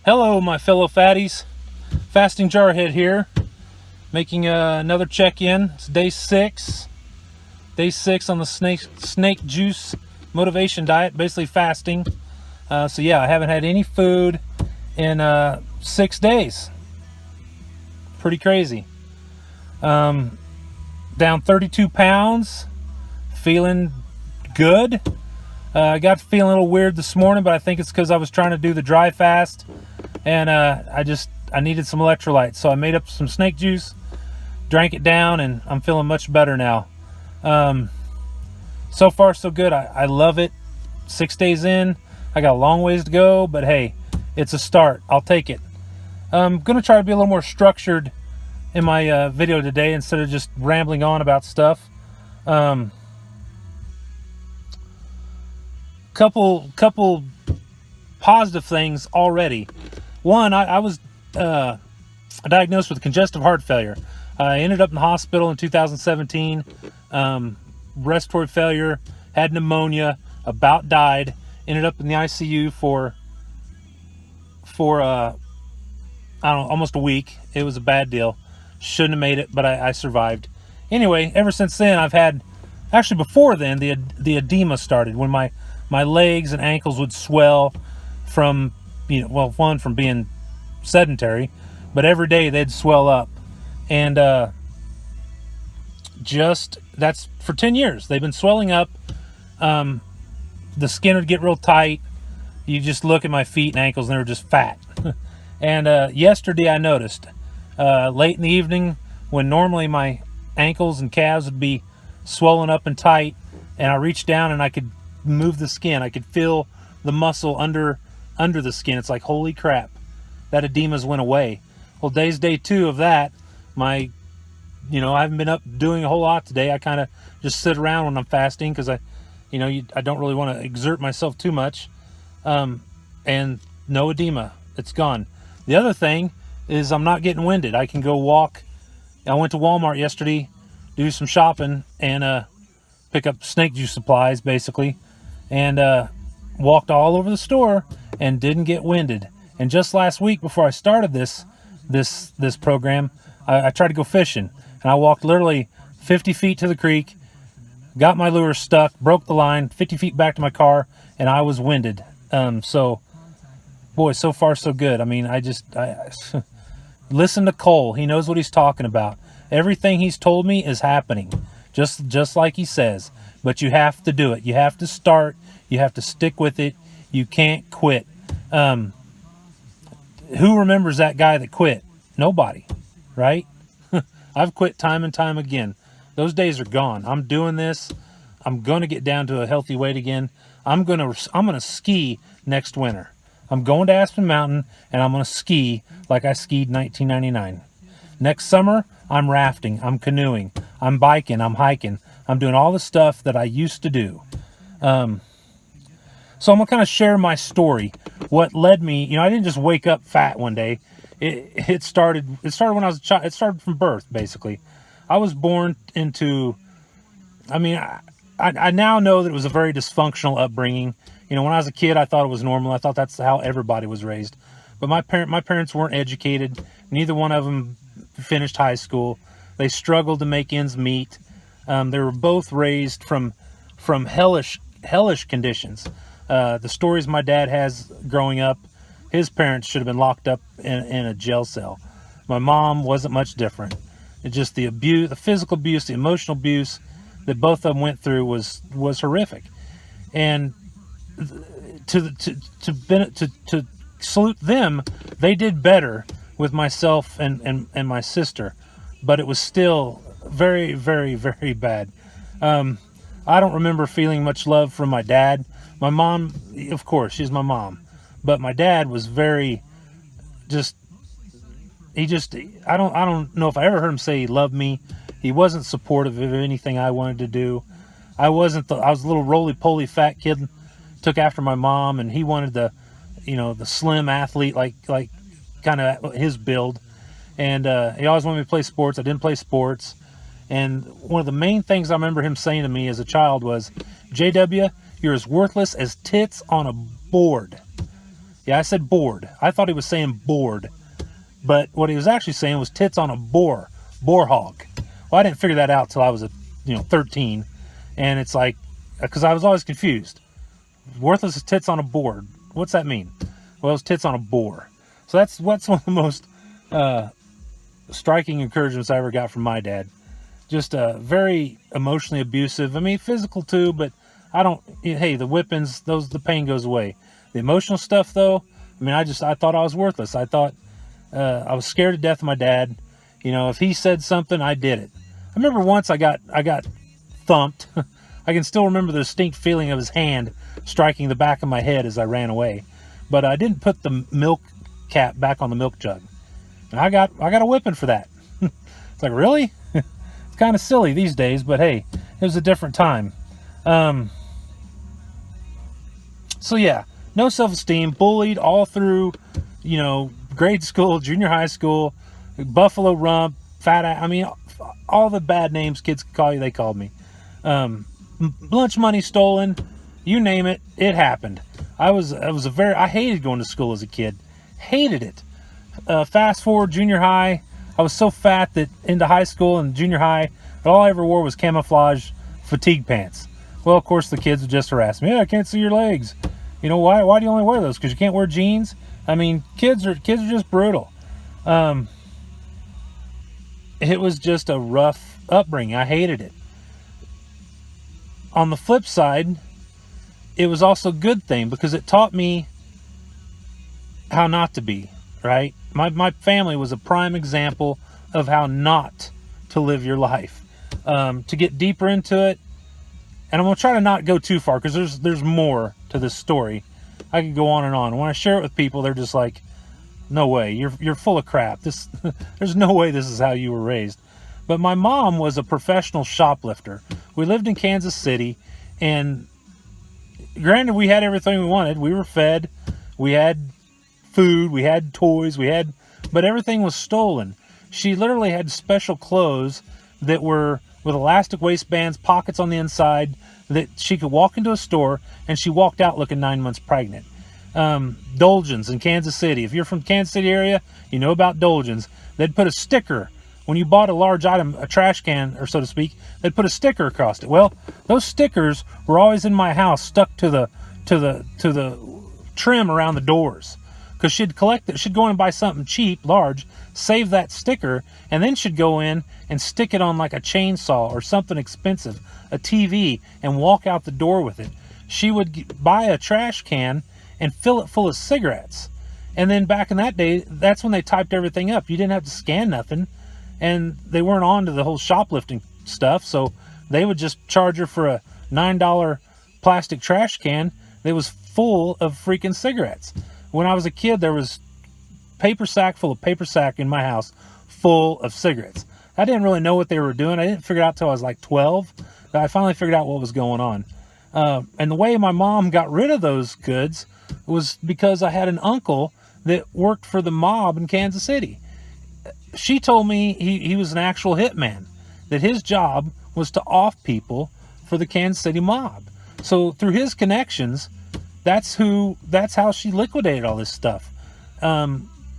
Hello, my fellow fatties. Fasting Jarhead here, making another check-in. It's day 6. Day 6 on the snake juice motivation diet, basically fasting. So yeah, I haven't had any food in 6 days. Pretty crazy. Down 32 pounds, feeling good. I got feeling a little weird this morning, but I think it's because I was trying to do the dry fast, and I needed some electrolytes, so I made up some snake juice, drank it down, and I'm feeling much better now. So far so good. I love it. 6 days in, I got a long ways to go, but hey, it's a start. I'll take it. I'm gonna try to be a little more structured in my video today instead of just rambling on about stuff. Couple positive things already. One, I was diagnosed with congestive heart failure. I ended up in the hospital in 2017. Respiratory failure, had pneumonia, about died. Ended up in the ICU for I don't know, almost a week. It was a bad deal. Shouldn't have made it, but I survived. Anyway, ever since then, I've had, actually before then, the edema started when my legs and ankles would swell from, one, from being sedentary, but every day they'd swell up. And that's for 10 years. They've been swelling up. The skin would get real tight. You just look at my feet and ankles and they were just fat. And yesterday I noticed, late in the evening, when normally my ankles and calves would be swollen up and tight, and I reached down and I could move the skin. I could feel the muscle under the skin. It's like, holy crap, that edema's went away. Well, day 2 of that. I haven't been up doing a whole lot today. I kind of just sit around when I'm fasting because I don't really want to exert myself too much. And no edema. It's gone. The other thing is I'm not getting winded. I can go walk. I went to Walmart yesterday, do some shopping, and pick up snake juice supplies, basically, and walked all over the store and didn't get winded. And just last week, before I started this program, I tried to go fishing, and I walked literally 50 feet to the creek, got my lure stuck, broke the line, 50 feet back to my car, and I was winded. So, boy, so far so good. I mean, I listen to Cole. He knows what he's talking about. Everything he's told me is happening, just like he says. But you have to do it. You have to start. You have to stick with it. You can't quit. Who remembers that guy that quit? Nobody, right? I've quit time and time again. Those days are gone. I'm doing this. I'm going to get down to a healthy weight again. I'm going to ski next winter. I'm going to Aspen Mountain, and I'm going to ski like I skied in 1999. Next summer, I'm rafting, I'm canoeing, I'm biking, I'm hiking. I'm doing all the stuff that I used to do. So I'm going to kind of share my story. What led me, I didn't just wake up fat one day. It started when I was a child. It started from birth, basically. I was born into, I now know that it was a very dysfunctional upbringing. When I was a kid, I thought it was normal. I thought that's how everybody was raised. But my parents weren't educated. Neither one of them finished high school. They struggled to make ends meet. They were both raised from hellish conditions. The stories my dad has growing up, his parents should have been locked up in a jail cell. My mom wasn't much different. It's just the abuse, the physical abuse, the emotional abuse that both of them went through was horrific. And to salute them, they did better with myself and my sister, but it was still very, very, very bad. I don't remember feeling much love from my dad. My mom, of course, she's my mom, but my dad was very I don't know if I ever heard him say he loved me. He wasn't supportive of anything I wanted to do. I was a little roly-poly fat kid, took after my mom, and he wanted the slim athlete, like kind of his build. And he always wanted me to play sports. I didn't play sports. And one of the main things I remember him saying to me as a child was, JW, you're as worthless as tits on a board. Yeah, I said bored. I thought he was saying bored. But what he was actually saying was tits on a boar hog. Well, I didn't figure that out till I was 13, and it's like, because I was always confused. Worthless tits on a board. What's that mean? Well, it's tits on a boar. So that's one of the most striking encouragements I ever got from my dad. Just very emotionally abusive. I mean, physical too, but I don't. Hey, the whippings, the pain goes away. The emotional stuff, though, I mean, I thought I was worthless. I thought I was scared to death of my dad. If he said something, I did it. I remember once I got thumped. I can still remember the distinct feeling of his hand striking the back of my head as I ran away. But I didn't put the milk cap back on the milk jug. And I got a whipping for that. It's like, really? It's kind of silly these days, but hey, it was a different time. So yeah, no self-esteem, bullied all through, grade school, junior high school, buffalo rump, fat ass. I mean, all the bad names kids could call you, they called me. Lunch money stolen, you name it, it happened. I hated going to school as a kid. Hated it. Fast forward junior high, I was so fat that into high school and junior high, all I ever wore was camouflage fatigue pants. Well, of course, the kids would just harass me. Yeah, I can't see your legs. Why do you only wear those? Because you can't wear jeans? I mean, kids are just brutal. It was just a rough upbringing. I hated it. On the flip side, it was also a good thing because it taught me how not to be, right? My family was a prime example of how not to live your life. To get deeper into it, and I'm going to try to not go too far because there's more to this story. I could go on and on. When I share it with people, they're just like, no way, you're full of crap. There's no way this is how you were raised. But my mom was a professional shoplifter. We lived in Kansas City, and granted, we had everything we wanted. We were fed, we had food, we had toys, but everything was stolen. She literally had special clothes that were with elastic waistbands, pockets on the inside, that she could walk into a store, and she walked out looking 9 months pregnant. Dolgens in Kansas City. If you're from the Kansas City area, you know about Dolgens. They'd put a sticker when you bought a large item, a trash can, or so to speak. They'd put a sticker across it. Well, those stickers were always in my house, stuck to the trim around the doors, because she'd collect it. She'd go in and buy something cheap, large, save that sticker, and then she'd go in and stick it on like a chainsaw or something expensive, a TV, and walk out the door with it. She would buy a trash can and fill it full of cigarettes. And then back in that day, that's when they typed everything up. You didn't have to scan nothing, and they weren't on to the whole shoplifting stuff, so they would just charge her for a $9 plastic trash can that was full of freaking cigarettes. When I was a kid, there was paper sack full of paper sack in my house full of cigarettes. I didn't really know what they were doing. I didn't figure it out till I was like 12. I finally figured out what was going on. And the way my mom got rid of those goods was because I had an uncle that worked for the mob in Kansas City. She told me he was an actual hitman, that his job was to off people for the Kansas City mob. So through his connections, that's how she liquidated all this stuff.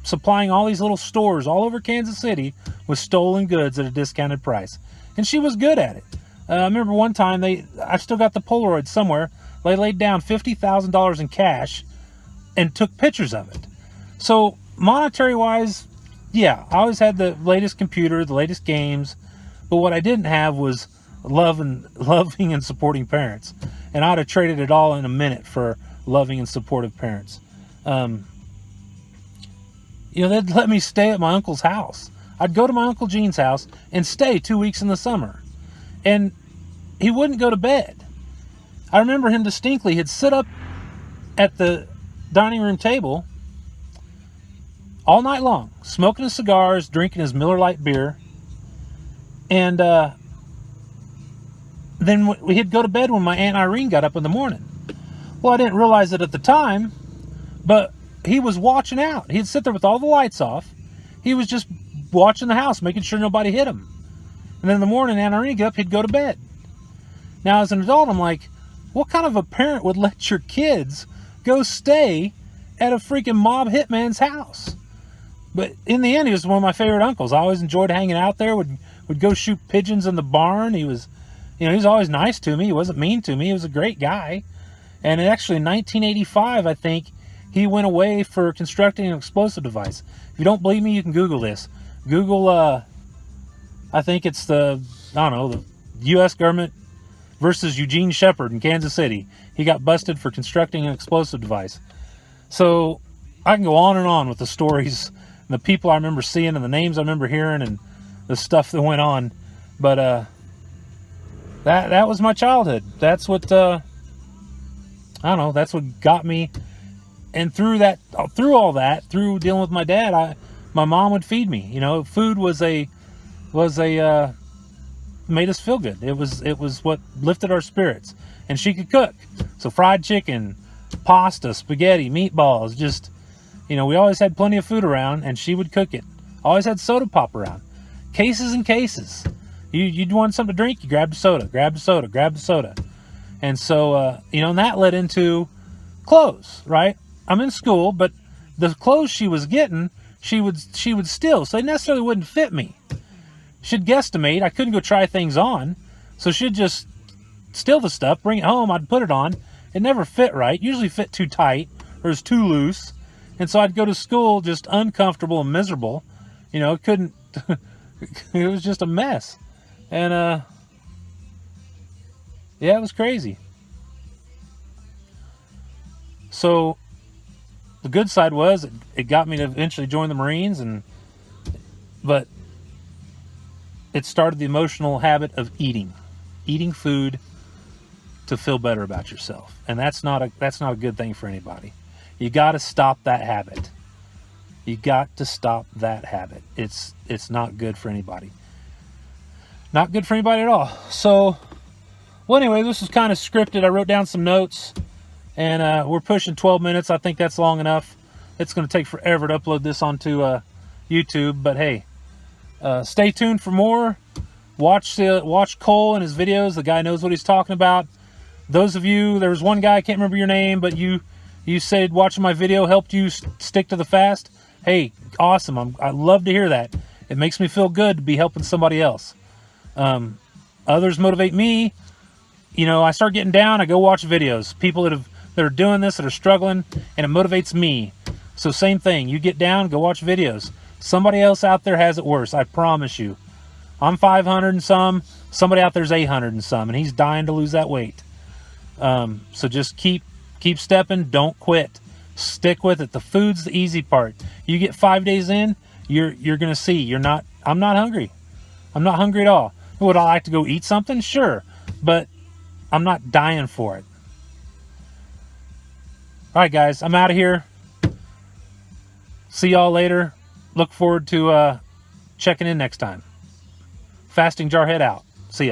Supplying all these little stores all over Kansas City with stolen goods at a discounted price. And she was good at it. I remember one time, I still got the Polaroid somewhere, they laid down $50,000 in cash and took pictures of it. So monetary wise, yeah, I always had the latest computer, the latest games, but what I didn't have was loving and supporting parents. And I'd have traded it all in a minute for loving and supportive parents. They'd let me stay at my uncle's house. I'd go to my Uncle Gene's house and stay 2 weeks in the summer. And he wouldn't go to bed. I remember him distinctly. He'd sit up at the dining room table all night long, smoking his cigars, drinking his Miller Lite beer. And then he'd go to bed when my Aunt Irene got up in the morning. Well, I didn't realize it at the time, but he was watching out. He'd sit there with all the lights off. He was just watching the house, making sure nobody hit him. And then in the morning, Aunt Irene would get up, he'd go to bed. Now, as an adult, I'm like, what kind of a parent would let your kids go stay at a freaking mob hitman's house. But in the end, he was one of my favorite uncles. I always enjoyed hanging out there. Would go shoot pigeons in the barn. He was, he was always nice to me. He wasn't mean to me. He was a great guy. And actually, in 1985, I think, he went away for constructing an explosive device. If you don't believe me, you can Google this. Google, I think it's the U.S. government versus Eugene Shepard in Kansas City. He got busted for constructing an explosive device. So I can go on and on with the stories and the people I remember seeing and the names I remember hearing and the stuff that went on. But that was my childhood. That's what that's what got me. And through all that, through dealing with my dad, my mom would feed me. Food was a made us feel good. It was what lifted our spirits. And she could cook. So fried chicken, pasta, spaghetti, meatballs, just, we always had plenty of food around, and she would cook it. Always had soda pop around. Cases and cases. You'd want something to drink, you grabbed a soda, grabbed a soda, grabbed a soda. And so, and that led into clothes, right? I'm in school, but the clothes she was getting, she would steal. So they necessarily wouldn't fit me. She'd guesstimate. I couldn't go try things on. So she'd just steal the stuff, bring it home. I'd put it on. It never fit right. Usually fit too tight or it was too loose. And so I'd go to school just uncomfortable and miserable. Couldn't, it was just a mess. And, yeah, it was crazy. So the good side was it got me to eventually join the Marines, but it started the emotional habit of eating food to feel better about yourself. And that's not a good thing for anybody. You got to stop that habit. You got to stop that habit. It's not good for anybody. Not good for anybody at all. So, well, anyway, this was kind of scripted. I wrote down some notes, and we're pushing 12 minutes. I think that's long enough. It's going to take forever to upload this onto YouTube, but hey, stay tuned for more. Watch Cole and his videos. The guy knows what he's talking about. Those of you, there was one guy, I can't remember your name, but you said watching my video helped you stick to the fast. Hey, awesome. I love to hear that. It makes me feel good to be helping somebody else. Others motivate me. I start getting down, I go watch videos. People that are doing this, that are struggling, and it motivates me. So same thing. You get down, go watch videos. Somebody else out there has it worse. I promise you. I'm 500 and some. Somebody out there's 800 and some, and he's dying to lose that weight. So just keep stepping. Don't quit. Stick with it. The food's the easy part. You get 5 days in, you're gonna see. I'm not hungry. I'm not hungry at all. Would I like to go eat something? Sure, but I'm not dying for it. All right, guys, I'm out of here. See y'all later. Look forward to checking in next time. FastingJarhead out. See ya.